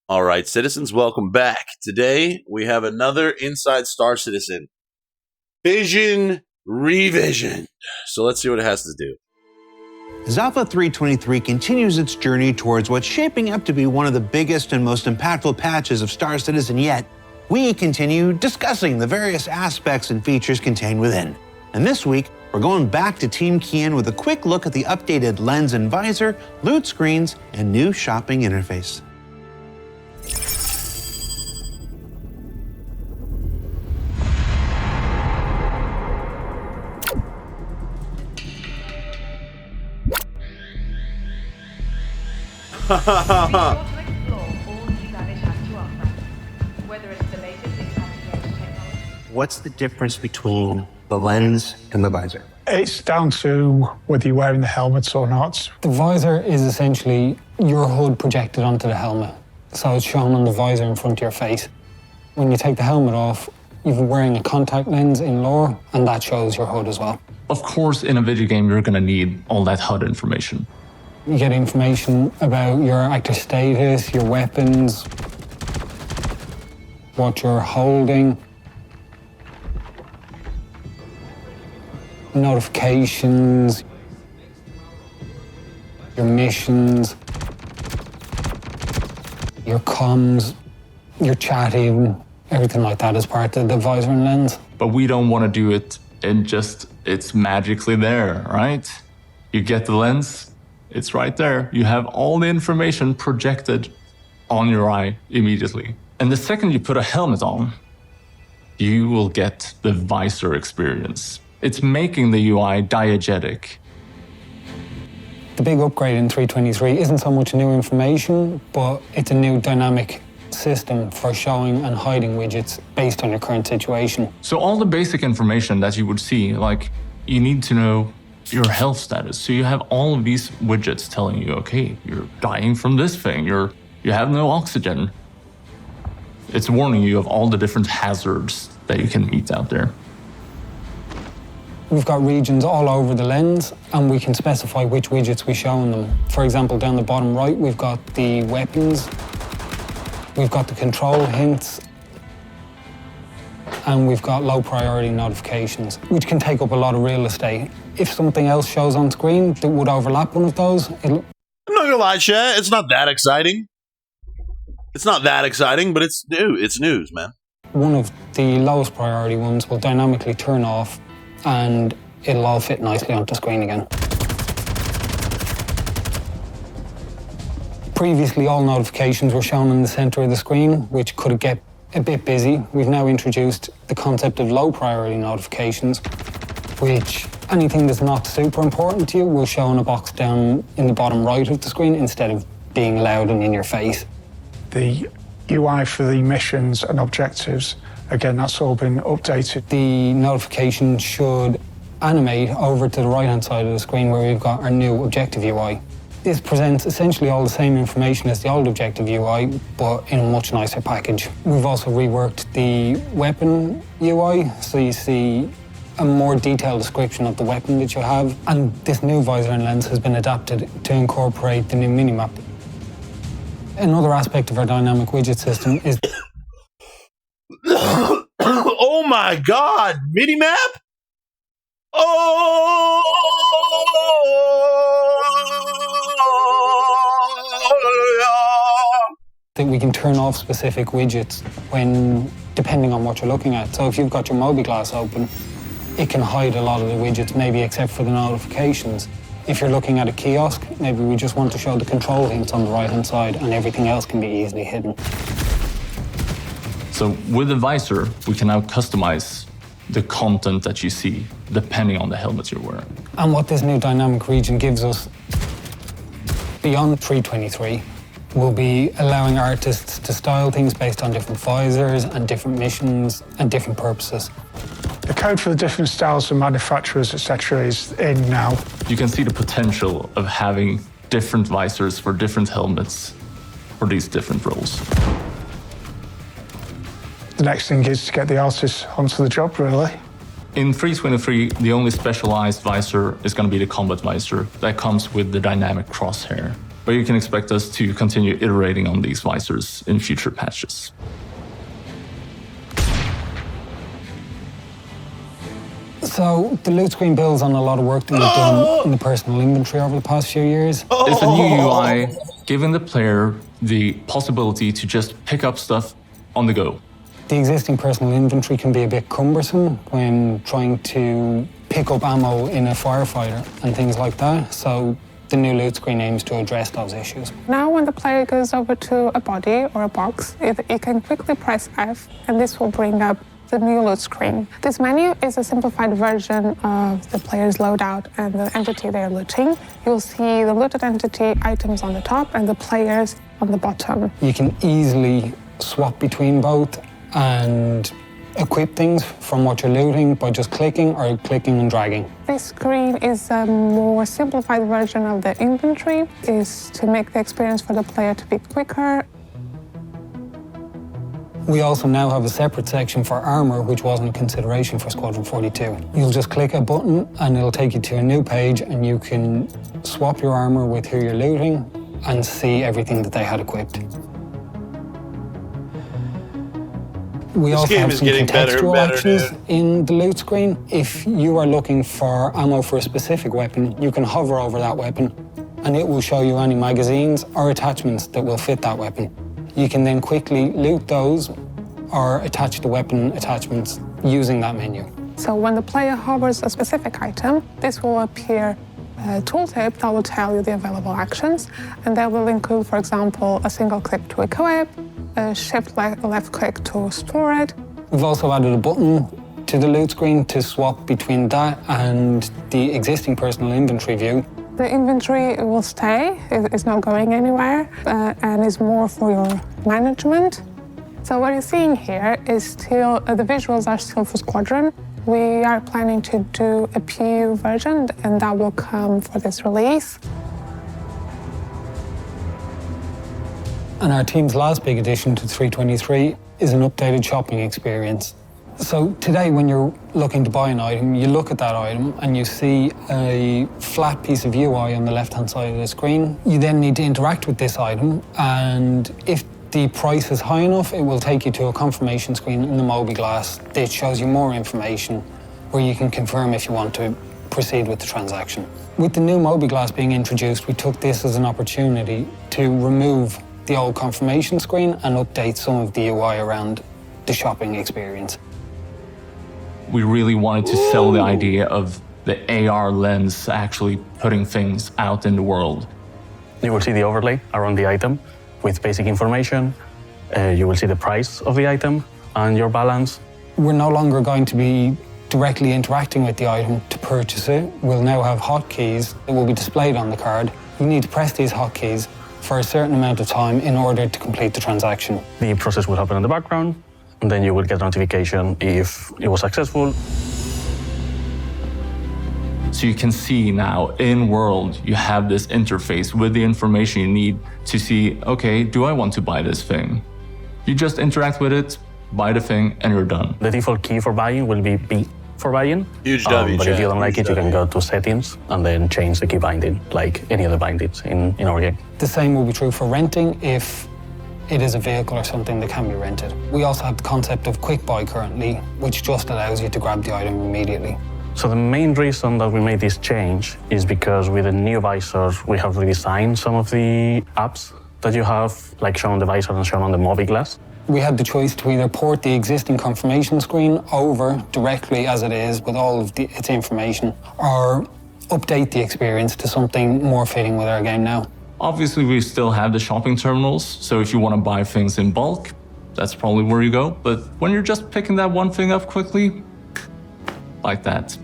All right, citizens, welcome back. Today, we have another Inside Star Citizen. Vision Revision. So let's see what it has to do. As Alpha 323 continues its journey towards what's shaping up to be one of the biggest and most impactful patches of Star Citizen yet, we continue discussing the various aspects and features contained within. And this week, we're going back to Team Kian with a quick look at the updated lens and visor, loot screens, and new shopping interface. What's the difference between the lens and the visor? It's down to whether you're wearing the helmets or not. The visor is essentially your HUD projected onto the helmet. So it's shown on the visor in front of your face. When you take the helmet off, you're wearing a contact lens in lore, and that shows your HUD as well. Of course, in a video game, you're going to need all that HUD information. You get information about your active status, your weapons, what you're holding, notifications, your missions, your comms, your chatting, everything like that is part of the visor and lens. But we don't want to do it and just, it's magically there, right? You get the lens, it's right there. You have all the information projected on your eye immediately. And the second you put a helmet on, you will get the visor experience. It's making the UI diegetic. The big upgrade in 323 isn't so much new information, but it's a new dynamic system for showing and hiding widgets based on your current situation. So all the basic information that you would see, like you need to know your health status. So you have all of these widgets telling you, okay, you're dying from this thing, you have no oxygen. It's warning you of all the different hazards that you can meet out there. We've got regions all over the lens, and we can specify which widgets we show in them. For example, down the bottom right, we've got the weapons, we've got the control hints, and we've got low priority notifications, which can take up a lot of real estate. If something else shows on screen that would overlap one of those, I'm not gonna lie, chat, it's not that exciting. It's not that exciting, but it's new. It's news, man. One of the lowest priority ones will dynamically turn off, and it'll all fit nicely onto screen again. Previously, all notifications were shown in the center of the screen, which could get a bit busy. We've now introduced the concept of low priority notifications, which anything that's not super important to you will show in a box down in the bottom right of the screen instead of being loud and in your face. The UI for the missions and objectives, again, that's all been updated. The notification should animate over to the right-hand side of the screen where we've got our new objective UI. This presents essentially all the same information as the old objective UI, but in a much nicer package. We've also reworked the weapon UI, so you see a more detailed description of the weapon that you have, and this new visor and lens has been adapted to incorporate the new minimap. Another aspect of our dynamic widget system is... Oh my God, minimap? Oh! that we can turn off specific widgets when, depending on what you're looking at. So if you've got your mobi-glass open, it can hide a lot of the widgets, maybe except for the notifications. If you're looking at a kiosk, maybe we just want to show the control hints on the right-hand side and everything else can be easily hidden. So with the visor, we can now customize the content that you see, depending on the helmet you're wearing. And what this new dynamic region gives us, beyond 323, will be allowing artists to style things based on different visors and different missions and different purposes. The code for the different styles of manufacturers, etc., is in now. You can see the potential of having different visors for different helmets for these different roles. The next thing is to get the artists onto the job, really. In 323, the only specialized visor is going to be the combat visor that comes with the dynamic crosshair. but you can expect us to continue iterating on these visors in future patches. So the loot screen builds on a lot of work that we've done in the personal inventory over the past few years. It's a new UI giving the player the possibility to just pick up stuff on the go. The existing personal inventory can be a bit cumbersome when trying to pick up ammo in a firefighter and things like that. So the new loot screen aims to address those issues. Now when the player goes over to a body or a box, it can quickly press F, and this will bring up the new loot screen. This menu is a simplified version of the player's loadout and the entity they're looting. You'll see the looted entity items on the top and the players on the bottom. You can easily swap between both and equip things from what you're looting by just clicking and dragging. This screen is a more simplified version of the inventory, is to make the experience for the player to be quicker. We also now have a separate section for armor, which wasn't a consideration for Squadron 42. You'll just click a button and it'll take you to a new page, and you can swap your armor with who you're looting and see everything that they had equipped. We also have some contextual actions in the loot screen. If you are looking for ammo for a specific weapon, you can hover over that weapon and it will show you any magazines or attachments that will fit that weapon. You can then quickly loot those or attach the weapon attachments using that menu. So when the player hovers a specific item, this will appear a tooltip that will tell you the available actions, and that will include, for example, a single click to equip, a shift left click to store it. We've also added a button to the loot screen to swap between that and the existing personal inventory view. The inventory will stay, it's not going anywhere, and is more for your management. So what you're seeing here is still, the visuals are still for Squadron. We are planning to do a PU version, and that will come for this release. And our team's last big addition to 323 is an updated shopping experience. So today, when you're looking to buy an item, you look at that item and you see a flat piece of UI on the left-hand side of the screen. You then need to interact with this item, and if the price is high enough, it will take you to a confirmation screen in the mobi-glass that shows you more information where you can confirm if you want to proceed with the transaction. With the new mobi-glass being introduced, we took this as an opportunity to remove the old confirmation screen and update some of the UI around the shopping experience. We really wanted to sell the idea of the AR lens actually putting things out in the world. You will see the overlay around the item with basic information. You will see the price of the item and your balance. We're no longer going to be directly interacting with the item to purchase it. We'll now have hotkeys that will be displayed on the card. You need to press these hotkeys for a certain amount of time in order to complete the transaction. The process will happen in the background, and then you will get a notification if it was successful. So you can see now in world, you have this interface with the information you need to see, okay, do I want to buy this thing? You just interact with it, buy the thing, and you're done. The default key for buying will be B for buying. Huge W, but if you don't like it, you can W. go to settings and then change the key binding, like any other bindings in our game. The same will be true for renting if it is a vehicle or something that can be rented. We also have the concept of quick buy currently, which just allows you to grab the item immediately. So the main reason that we made this change is because with the new visors, we have redesigned some of the apps that you have, like shown on the visor and shown on the mobi-glass. We had the choice to either port the existing confirmation screen over directly as it is with all of its information, or update the experience to something more fitting with our game now. Obviously, we still have the shopping terminals, so if you want to buy things in bulk, that's probably where you go. But when you're just picking that one thing up quickly, like that.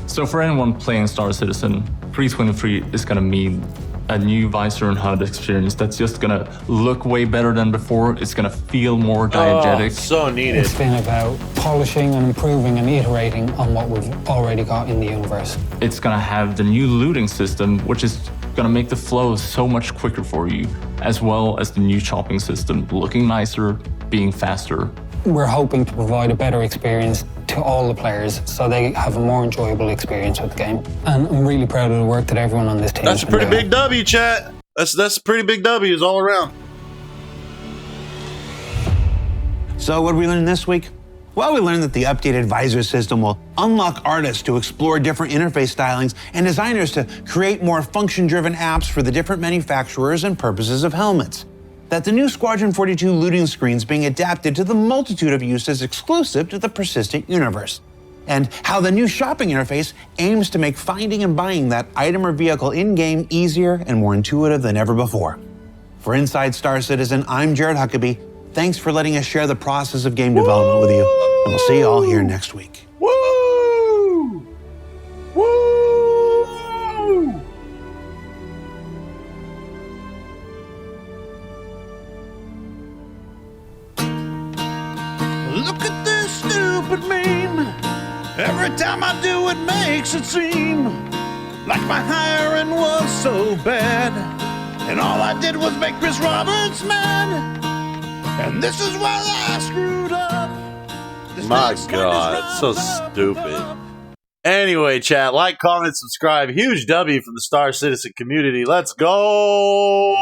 So for anyone playing Star Citizen, 323 is going to mean a new visor and HUD experience that's just going to look way better than before. It's going to feel more diegetic. Oh, so needed. It's been about polishing and improving and iterating on what we've already got in the universe. It's going to have the new looting system, which is going to make the flow so much quicker for you, as well as the new shopping system looking nicer, being faster. We're hoping to provide a better experience to all the players so they have a more enjoyable experience with the game. And I'm really proud of the work that everyone on this team That's has a been pretty doing. big W, chat. That's a pretty big W's all around. So what did we learn this week? Well, we learned that the updated visor system will unlock artists to explore different interface stylings and designers to create more function-driven apps for the different manufacturers and purposes of helmets. That the new Squadron 42 looting screens being adapted to the multitude of uses exclusive to the persistent universe. And how the new shopping interface aims to make finding and buying that item or vehicle in-game easier and more intuitive than ever before. For Inside Star Citizen, I'm Jared Huckabee. Thanks for letting us share the process of game development with you. And we'll see you all here next week. Woo! Woo! Look at this stupid meme. Every time I do it makes it seem like my hiring was so bad. And all I did was make Chris Roberts mad. And this is why I screwed up. My God, so stupid. Anyway, chat, like, comment, subscribe. Huge W from the Star Citizen community. Let's go!